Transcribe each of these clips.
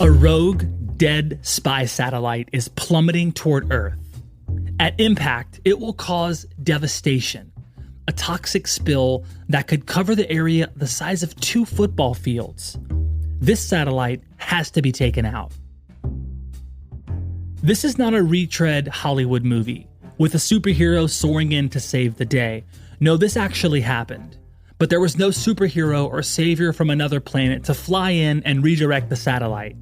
A rogue, dead spy satellite is plummeting toward Earth. At impact, it will cause devastation, a toxic spill that could cover the area the size of 2 football fields. This satellite has to be taken out. This is not a retread Hollywood movie with a superhero soaring in to save the day. No, this actually happened. But there was no superhero or savior from another planet to fly in and redirect the satellite.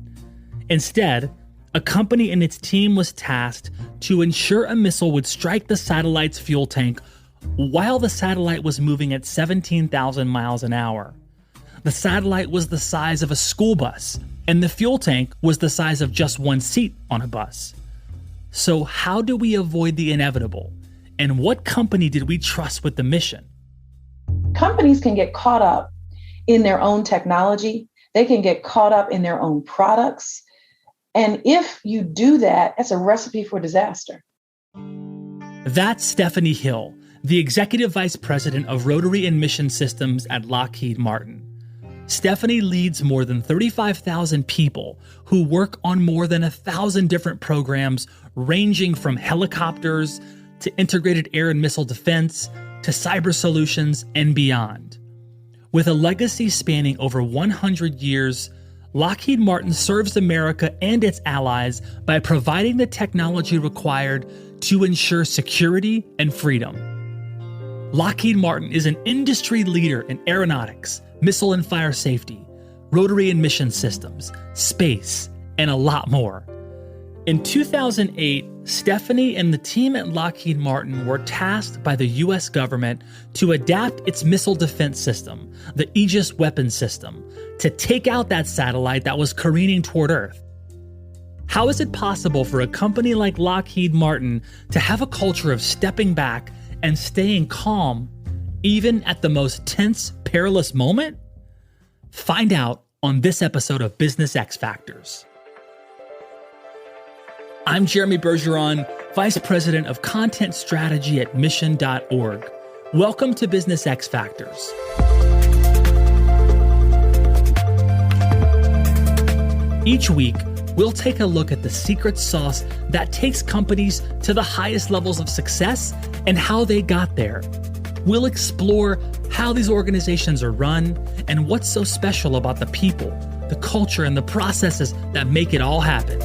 Instead, a company and its team was tasked to ensure a missile would strike the satellite's fuel tank while the satellite was moving at 17,000 miles an hour. The satellite was the size of a school bus, and the fuel tank was the size of just one seat on a bus. So how do we avoid the inevitable? And what company did we trust with the mission? Companies can get caught up in their own technology. They can get caught up in their own products. And if you do that, that's a recipe for disaster. That's Stephanie Hill, the Executive Vice President of Rotary and Mission Systems at Lockheed Martin. Stephanie leads more than 35,000 people who work on more than 1,000 different programs, ranging from helicopters to integrated air and missile defense to cyber solutions and beyond. With a legacy spanning over 100 years, Lockheed Martin serves America and its allies by providing the technology required to ensure security and freedom. Lockheed Martin is an industry leader in aeronautics, missile and fire safety, rotary and mission systems, space, and a lot more. In 2008, Stephanie and the team at Lockheed Martin were tasked by the U.S. government to adapt its missile defense system, the Aegis weapon system, to take out that satellite that was careening toward Earth. How is it possible for a company like Lockheed Martin to have a culture of stepping back and staying calm, even at the most tense, perilous moment? Find out on this episode of Business X Factors. I'm Jeremy Bergeron, Vice President of Content Strategy at Mission.org. Welcome to Business X Factors. Each week, we'll take a look at the secret sauce that takes companies to the highest levels of success and how they got there. We'll explore how these organizations are run and what's so special about the people, the culture, and the processes that make it all happen.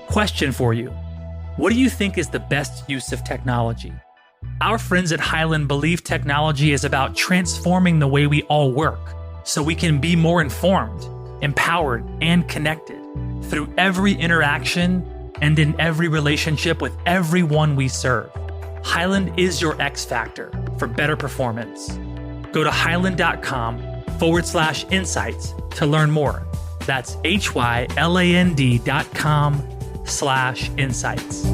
Question for you. What do you think is the best use of technology? Our friends at Hyland believe technology is about transforming the way we all work so we can be more informed, empowered, and connected through every interaction and in every relationship with everyone we serve. Hyland is your X factor for better performance. Go to hyland.com/insights to learn more. That's hyland.com/insights.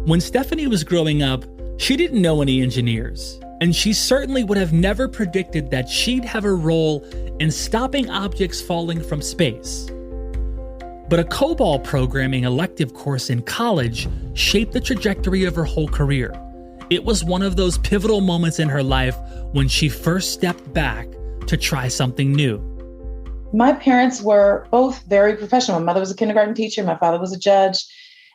When Stephanie was growing up, she didn't know any engineers, and she certainly would have never predicted that she'd have a role in stopping objects falling from space. But a COBOL programming elective course in college shaped the trajectory of her whole career. It was one of those pivotal moments in her life when she first stepped back to try something new. My parents were both very professional. My mother was a kindergarten teacher. My father was a judge.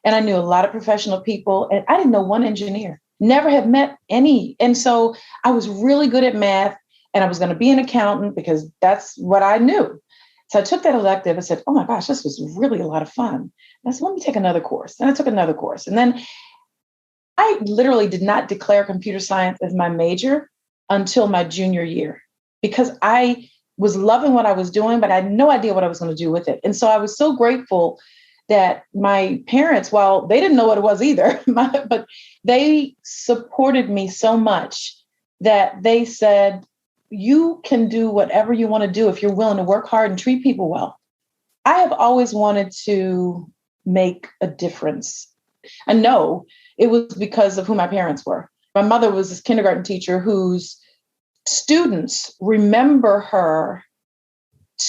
And I knew a lot of professional people. And I didn't know one engineer, never have met any. And so I was really good at math and I was going to be an accountant because that's what I knew. So I took that elective and said, oh my gosh, this was really a lot of fun. And I said, let me take another course. And I took another course. And then I literally did not declare computer science as my major until my junior year because I was loving what I was doing, but I had no idea what I was going to do with it. And so I was so grateful that my parents, while they didn't know what it was either, but they supported me so much that they said, you can do whatever you want to do if you're willing to work hard and treat people well. I have always wanted to make a difference. I know it was because of who my parents were. My mother was this kindergarten teacher whose students remember her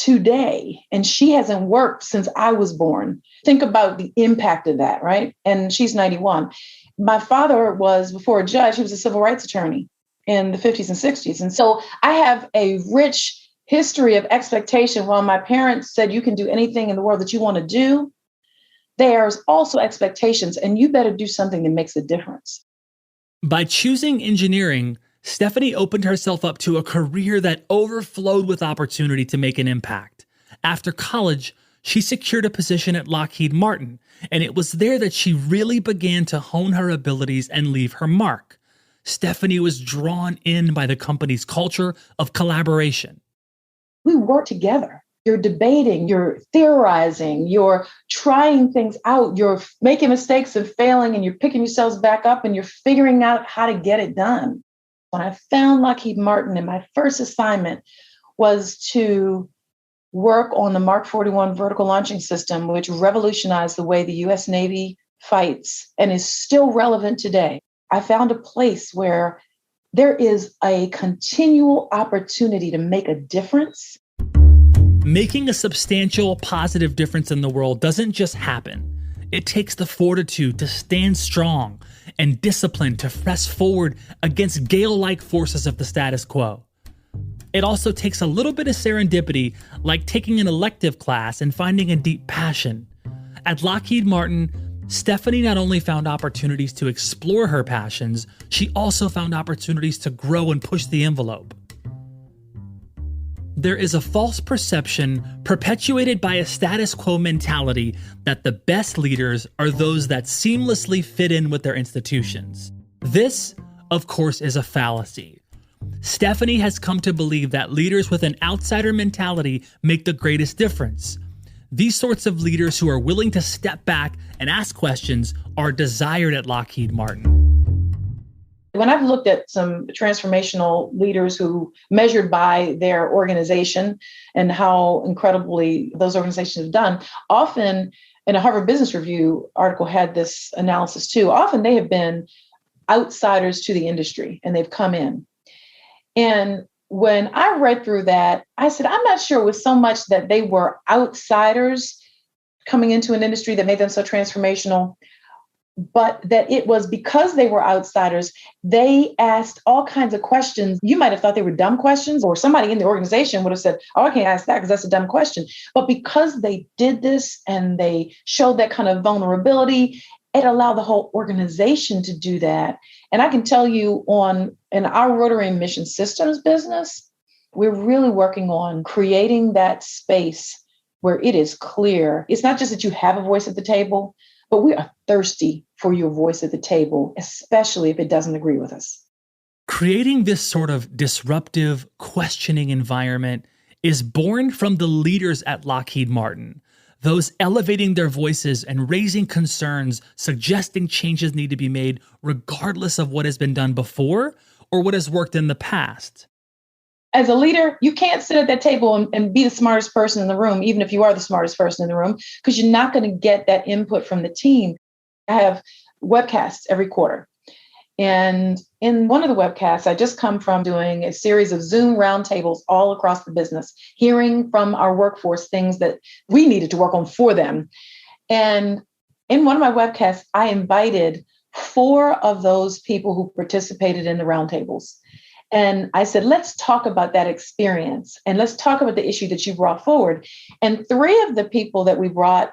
today, and she hasn't worked since I was born. Think about the impact of that, right? And she's 91. My father was, before a judge, he was a civil rights attorney in the 50s and 60s. And so I have a rich history of expectation. While my parents said you can do anything in the world that you want to do, there's also expectations, and you better do something that makes a difference. By choosing engineering, Stephanie opened herself up to a career that overflowed with opportunity to make an impact. After college, she secured a position at Lockheed Martin, and it was there that she really began to hone her abilities and leave her mark. Stephanie was drawn in by the company's culture of collaboration. We work together. You're debating, you're theorizing, you're trying things out, you're making mistakes and failing, and you're picking yourselves back up and you're figuring out how to get it done. When I found Lockheed Martin, and my first assignment was to work on the Mark 41 vertical launching system, which revolutionized the way the US Navy fights and is still relevant today. I found a place where there is a continual opportunity to make a difference. Making a substantial positive difference in the world doesn't just happen. It takes the fortitude to stand strong and discipline to press forward against gale-like forces of the status quo. It also takes a little bit of serendipity, like taking an elective class and finding a deep passion. At Lockheed Martin, Stephanie not only found opportunities to explore her passions, she also found opportunities to grow and push the envelope. There is a false perception perpetuated by a status quo mentality that the best leaders are those that seamlessly fit in with their institutions. This, of course, is a fallacy. Stephanie has come to believe that leaders with an outsider mentality make the greatest difference. These sorts of leaders who are willing to step back and ask questions are desired at Lockheed Martin. When I've looked at some transformational leaders who measured by their organization and how incredibly those organizations have done, often, in a Harvard Business Review article had this analysis too, often they have been outsiders to the industry and they've come in. And when I read through that, I said, I'm not sure it was so much that they were outsiders coming into an industry that made them so transformational, but that it was because they were outsiders, they asked all kinds of questions. You might have thought they were dumb questions, or somebody in the organization would have said, oh, I can't ask that because that's a dumb question. But because they did this and they showed that kind of vulnerability, it allowed the whole organization to do that. And I can tell you in our rotary and mission systems business, we're really working on creating that space where it is clear. It's not just that you have a voice at the table, but we are thirsty for your voice at the table, especially if it doesn't agree with us. Creating this sort of disruptive, questioning environment is born from the leaders at Lockheed Martin, those elevating their voices and raising concerns, suggesting changes need to be made regardless of what has been done before or what has worked in the past. As a leader, you can't sit at that table and be the smartest person in the room, even if you are the smartest person in the room, because you're not going to get that input from the team. I have webcasts every quarter. And in one of the webcasts, I just come from doing a series of Zoom roundtables all across the business, hearing from our workforce things that we needed to work on for them. And in one of my webcasts, I invited 4 of those people who participated in the roundtables. And I said, let's talk about that experience and let's talk about the issue that you brought forward. And 3 of the people that we brought,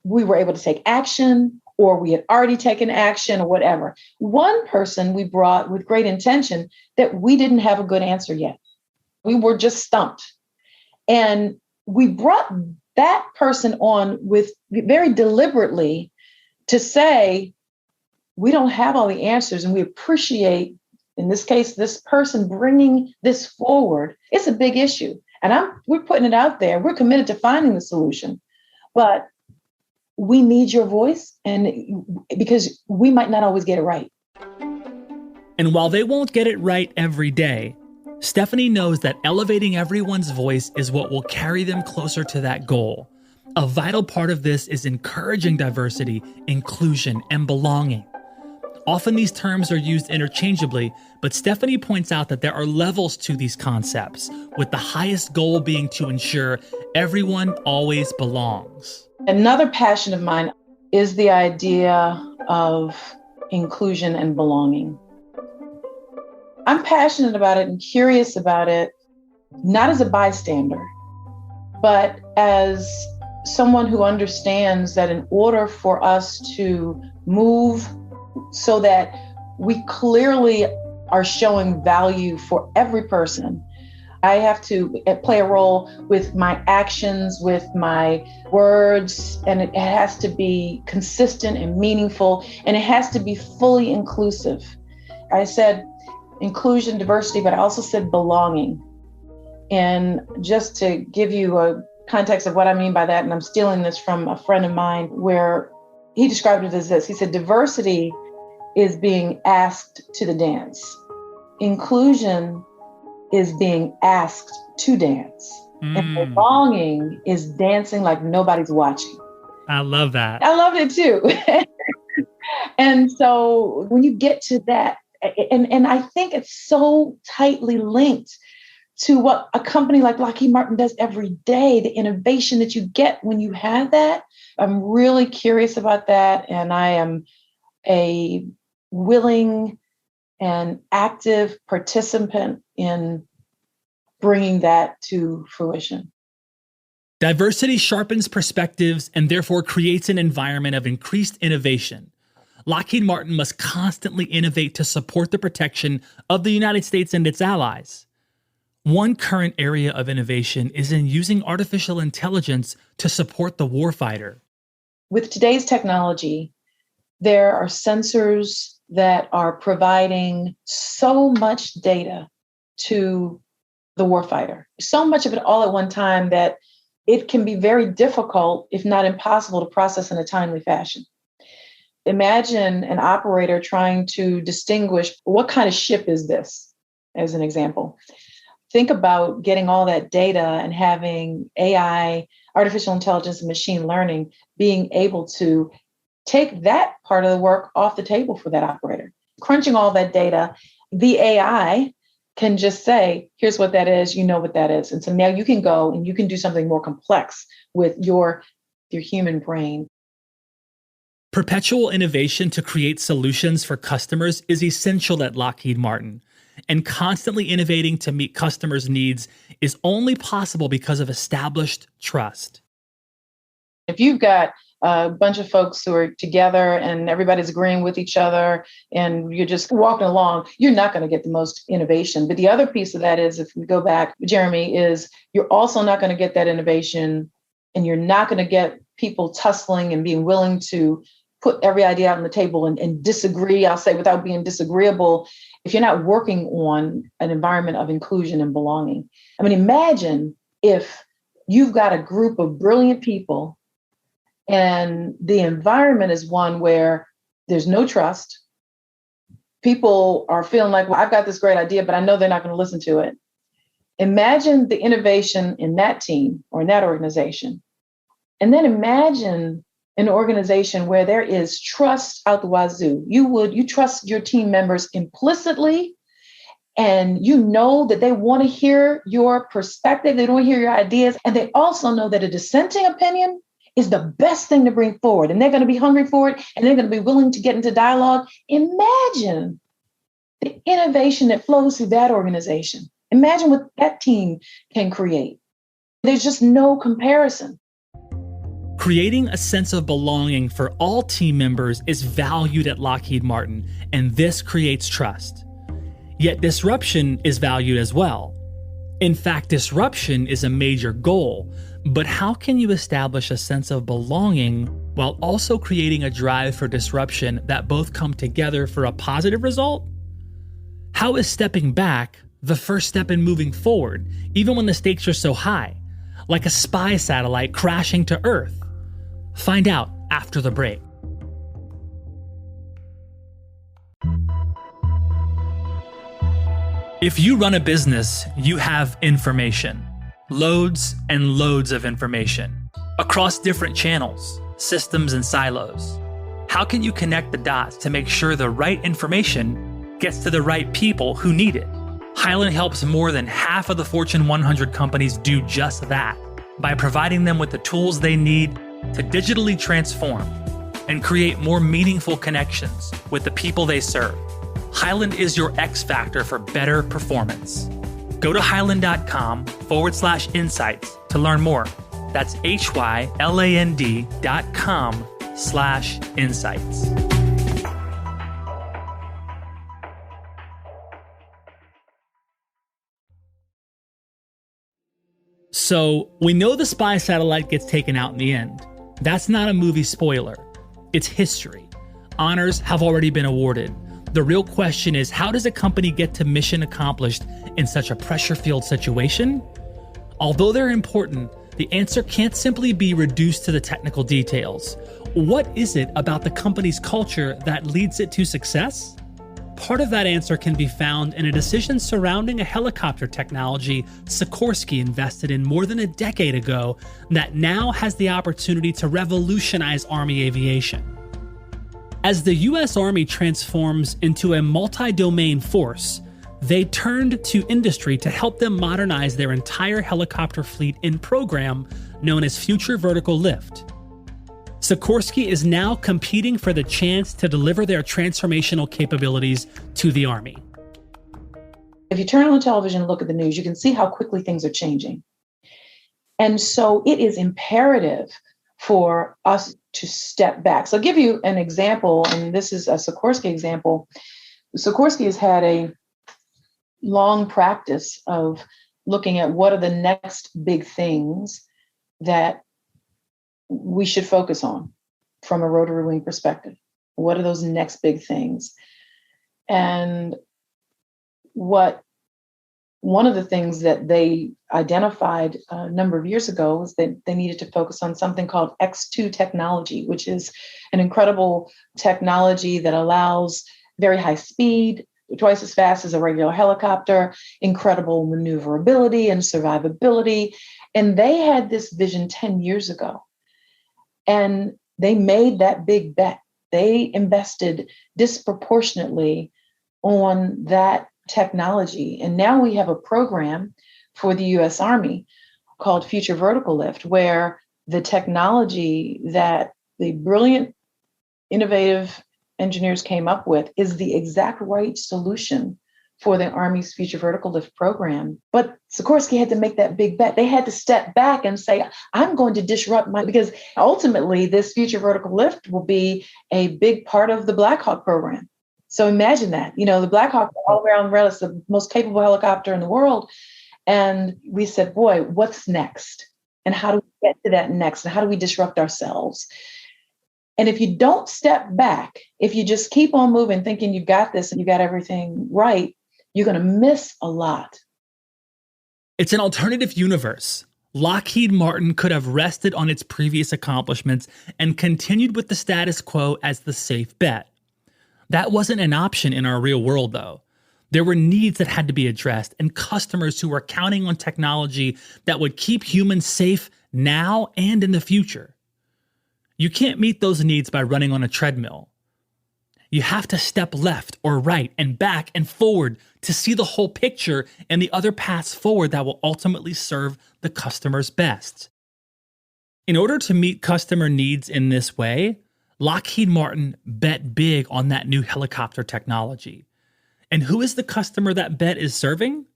we were able to take action, or we had already taken action, or whatever. One person we brought with great intention that we didn't have a good answer yet. We were just stumped. And we brought that person on with very deliberately to say, we don't have all the answers, and we appreciate, in this case, this person bringing this forward. It's a big issue. And we're putting it out there. We're committed to finding the solution. But we need your voice, and because we might not always get it right. And while they won't get it right every day, Stephanie knows that elevating everyone's voice is what will carry them closer to that goal. A vital part of this is encouraging diversity, inclusion, and belonging. Often these terms are used interchangeably, but Stephanie points out that there are levels to these concepts, with the highest goal being to ensure everyone always belongs. Another passion of mine is the idea of inclusion and belonging. I'm passionate about it and curious about it, not as a bystander, but as someone who understands that in order for us to move so that we clearly are showing value for every person, I have to play a role with my actions, with my words, and it has to be consistent and meaningful, and it has to be fully inclusive. I said inclusion, diversity, but I also said belonging. And just to give you a context of what I mean by that, and I'm stealing this from a friend of mine, where he described it as this. He said, diversity is being asked to the dance. Inclusion is being asked to dance. And belonging is dancing like nobody's watching. I love that. I loved it too. And so when you get to that, and I think it's so tightly linked to what a company like Lockheed Martin does every day, the innovation that you get when you have that. I'm really curious about that. And I am a willing and active participant in bringing that to fruition. Diversity sharpens perspectives and therefore creates an environment of increased innovation. Lockheed Martin must constantly innovate to support the protection of the United States and its allies. One current area of innovation is in using artificial intelligence to support the warfighter. With today's technology, there are sensors that are providing so much data to the warfighter, so much of it all at one time that it can be very difficult, if not impossible, to process in a timely fashion. Imagine an operator trying to distinguish what kind of ship is this, as an example. Think about getting all that data and having AI, artificial intelligence, and machine learning being able to take that part of the work off the table for that operator. Crunching all that data, the AI can just say, here's what that is, you know what that is. And so now you can go and you can do something more complex with your human brain. Perpetual innovation to create solutions for customers is essential at Lockheed Martin, and constantly innovating to meet customers' needs is only possible because of established trust. If you've got a bunch of folks who are together and everybody's agreeing with each other and you're just walking along, you're not going to get the most innovation. But the other piece of that is, if we go back, Jeremy, is you're also not going to get that innovation, and you're not going to get people tussling and being willing to put every idea out on the table and disagree, I'll say, without being disagreeable, if you're not working on an environment of inclusion and belonging. I mean, imagine if you've got a group of brilliant people and the environment is one where there's no trust. People are feeling like, well, I've got this great idea, but I know they're not going to listen to it. Imagine the innovation in that team or in that organization. And then imagine an organization where there is trust out the wazoo. You trust your team members implicitly, and you know that they want to hear your perspective. They don't hear your ideas. And they also know that a dissenting opinion is the best thing to bring forward. And they're going to be hungry for it, and they're going to be willing to get into dialogue. Imagine the innovation that flows through that organization. Imagine what that team can create. There's just no comparison. Creating a sense of belonging for all team members is valued at Lockheed Martin, and this creates trust. Yet disruption is valued as well. In fact, disruption is a major goal, but how can you establish a sense of belonging while also creating a drive for disruption that both come together for a positive result? How is stepping back the first step in moving forward, even when the stakes are so high, like a spy satellite crashing to Earth? Find out after the break. If you run a business, you have information. Loads and loads of information across different channels, systems, and silos. How can you connect the dots to make sure the right information gets to the right people who need it? Hyland helps more than half of the Fortune 100 companies do just that by providing them with the tools they need to digitally transform and create more meaningful connections with the people they serve. Hyland is your X factor for better performance. Go to hyland.com/insights to learn more. That's hyland.com/insights. So we know the spy satellite gets taken out in the end. That's not a movie spoiler. It's history. Honors have already been awarded. The real question is, how does a company get to mission accomplished in such a pressure-filled situation? Although they're important, the answer can't simply be reduced to the technical details. What is it about the company's culture that leads it to success? Part of that answer can be found in a decision surrounding a helicopter technology Sikorsky invested in more than a decade ago that now has the opportunity to revolutionize Army aviation. As the U.S. Army transforms into a multi-domain force, they turned to industry to help them modernize their entire helicopter fleet in program known as Future Vertical Lift. Sikorsky is now competing for the chance to deliver their transformational capabilities to the Army. If you turn on the television and look at the news, you can see how quickly things are changing. And so it is imperative for us to step back. So I'll give you an example, and this is a Sikorsky example. Sikorsky has had a long practice of looking at what are the next big things that we should focus on from a rotary wing perspective. What are those next big things? And one of the things that they identified a number of years ago was that they needed to focus on something called X2 technology, which is an incredible technology that allows very high speed, twice as fast as a regular helicopter, incredible maneuverability and survivability. And they had this vision 10 years ago. And they made that big bet. They invested disproportionately on that technology. And now we have a program for the US Army called Future Vertical Lift, where the technology that the brilliant, innovative engineers came up with is the exact right solution for the Army's Future Vertical Lift program. But Sikorsky had to make that big bet. They had to step back and say, I'm going to disrupt because ultimately this Future Vertical Lift will be a big part of the Black Hawk program. So imagine that, the Black Hawk all-around umbrella is the most capable helicopter in the world. And we said, boy, what's next? And how do we get to that next? And how do we disrupt ourselves? And if you don't step back, if you just keep on moving, thinking you got this and you got everything right, you're going to miss a lot. It's an alternative universe. Lockheed Martin could have rested on its previous accomplishments and continued with the status quo as the safe bet. That wasn't an option in our real world, though. There were needs that had to be addressed and customers who were counting on technology that would keep humans safe now and in the future. You can't meet those needs by running on a treadmill. You have to step left or right and back and forward to see the whole picture and the other paths forward that will ultimately serve the customers best. In order to meet customer needs in this way, Lockheed Martin bet big on that new helicopter technology. And who is the customer that bet is serving?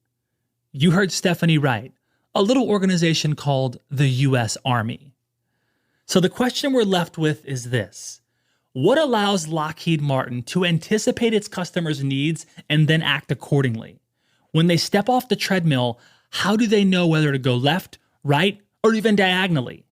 You heard Stephanie right, a little organization called the U.S. Army. So the question we're left with is this. What allows Lockheed Martin to anticipate its customers' needs and then act accordingly? When they step off the treadmill, how do they know whether to go left, right, or even diagonally?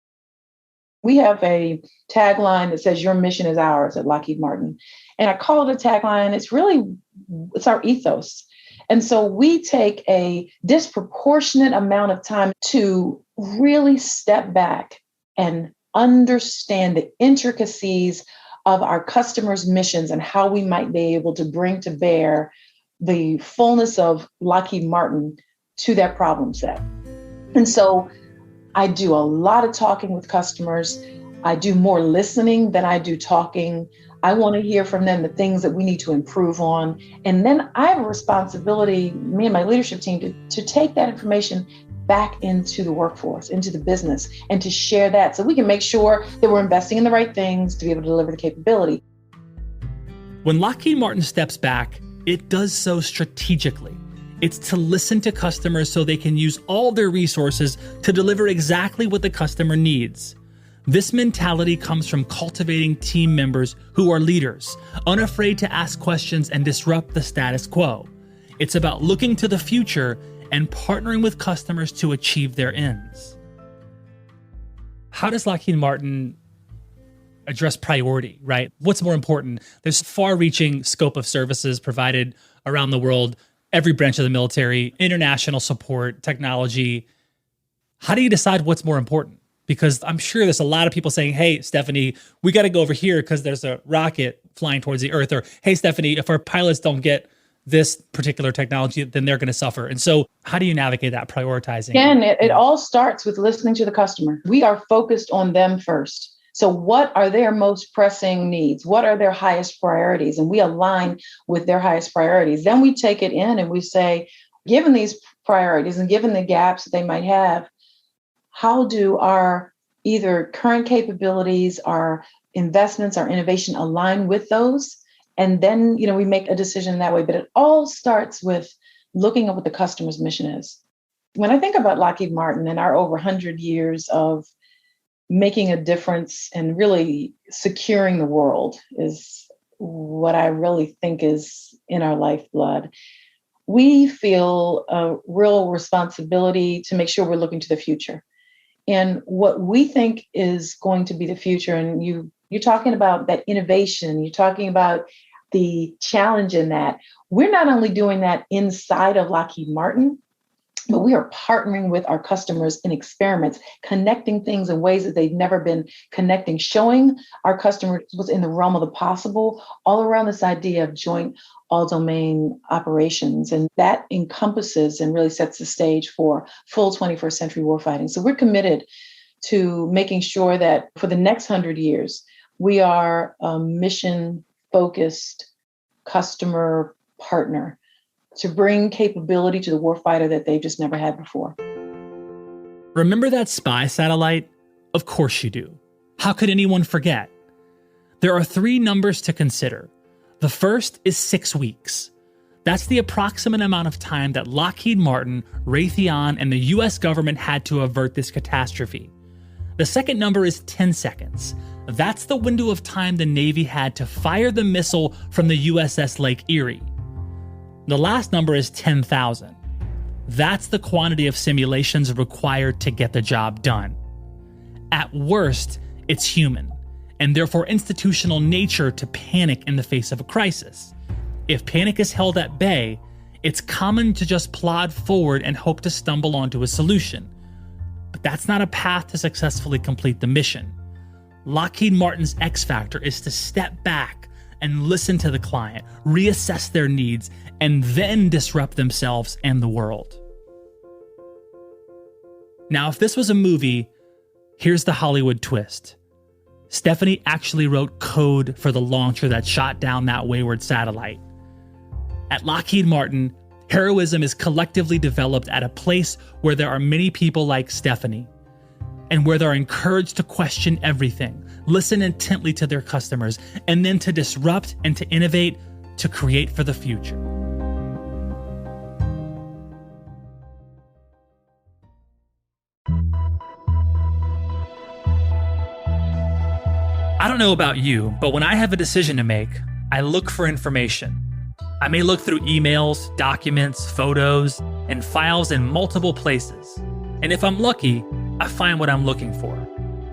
We have a tagline that says, your mission is ours at Lockheed Martin. And I call it a tagline. It's our ethos. And so we take a disproportionate amount of time to really step back and understand the intricacies of our customers' missions and how we might be able to bring to bear the fullness of Lockheed Martin to that problem set. And so I do a lot of talking with customers. I do more listening than I do talking. I want to hear from them the things that we need to improve on. And then I have a responsibility, me and my leadership team, to take that information back into the workforce, into the business, and to share that so we can make sure that we're investing in the right things to be able to deliver the capability. When Lockheed Martin steps back, it does so strategically. It's to listen to customers so they can use all their resources to deliver exactly what the customer needs. This mentality comes from cultivating team members who are leaders, unafraid to ask questions and disrupt the status quo. It's about looking to the future and partnering with customers to achieve their ends. How does Lockheed Martin address priority, right? What's more important? There's far-reaching scope of services provided around the world, every branch of the military, international support, technology. How do you decide what's more important? Because I'm sure there's a lot of people saying, hey, Stephanie, we got to go over here because there's a rocket flying towards the Earth. Or, hey, Stephanie, if our pilots don't get this particular technology, then they're going to suffer. And so how do you navigate that prioritizing? Again, it all starts with listening to the customer. We are focused on them first. So what are their most pressing needs? What are their highest priorities? And we align with their highest priorities. Then we take it in and we say, given these priorities and given the gaps that they might have, how do our either current capabilities, our investments, our innovation align with those? And then, we make a decision that way. But it all starts with looking at what the customer's mission is. When I think about Lockheed Martin and our over 100 years of making a difference and really securing the world is what I really think is in our lifeblood. We feel a real responsibility to make sure we're looking to the future. And what we think is going to be the future, and you're talking about that innovation, you're talking about the challenge in that. We're not only doing that inside of Lockheed Martin, but we are partnering with our customers in experiments, connecting things in ways that they've never been connecting, showing our customers what's in the realm of the possible, all around this idea of joint all-domain operations. And that encompasses and really sets the stage for full 21st century warfighting. So we're committed to making sure that for the next 100 years, we are a mission-focused customer partner to bring capability to the warfighter that they've just never had before. Remember that spy satellite? Of course you do. How could anyone forget? There are 3 numbers to consider. The first is 6 weeks. That's the approximate amount of time that Lockheed Martin, Raytheon, and the US government had to avert this catastrophe. The second number is 10 seconds. That's the window of time the Navy had to fire the missile from the USS Lake Erie. The last number is 10,000. That's the quantity of simulations required to get the job done. At worst, it's human, and therefore institutional nature to panic in the face of a crisis. If panic is held at bay, it's common to just plod forward and hope to stumble onto a solution. But that's not a path to successfully complete the mission. Lockheed Martin's X factor is to step back and listen to the client, reassess their needs, and then disrupt themselves and the world. Now, if this was a movie, here's the Hollywood twist. Stephanie actually wrote code for the launcher that shot down that wayward satellite. At Lockheed Martin, heroism is collectively developed at a place where there are many people like Stephanie, and where they're encouraged to question everything, listen intently to their customers, and then to disrupt and to innovate to create for the future. I don't know about you, but when I have a decision to make, I look for information. I may look through emails, documents, photos, and files in multiple places. And if I'm lucky, I find what I'm looking for.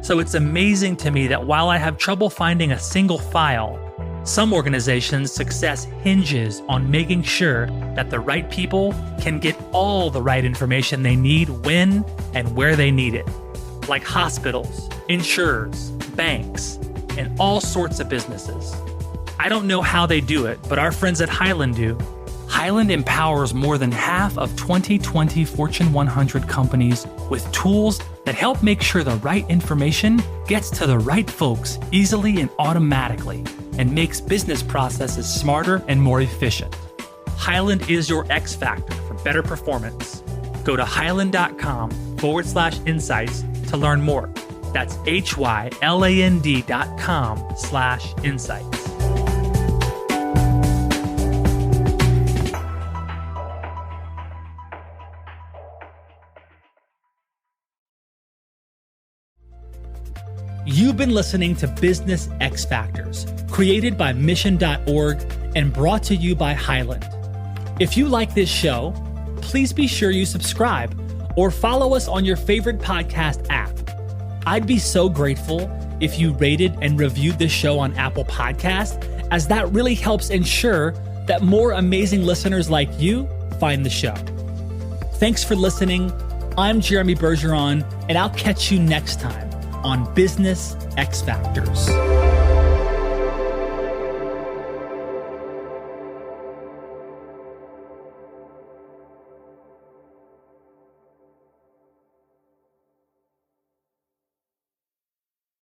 So it's amazing to me that while I have trouble finding a single file, some organizations' success hinges on making sure that the right people can get all the right information they need when and where they need it. Like hospitals, insurers, banks, and all sorts of businesses. I don't know how they do it, but our friends at Highland do. Hyland empowers more than half of 2020 Fortune 100 companies with tools that help make sure the right information gets to the right folks easily and automatically, and makes business processes smarter and more efficient. Hyland is your X factor for better performance. Go to hyland.com/insights to learn more. That's hyland.com/insights. You've been listening to Business X Factors, created by Mission.org and brought to you by Hyland. If you like this show, please be sure you subscribe or follow us on your favorite podcast app. I'd be so grateful if you rated and reviewed this show on Apple Podcasts, as that really helps ensure that more amazing listeners like you find the show. Thanks for listening. I'm Jeremy Bergeron, and I'll catch you next time on Business X Factors.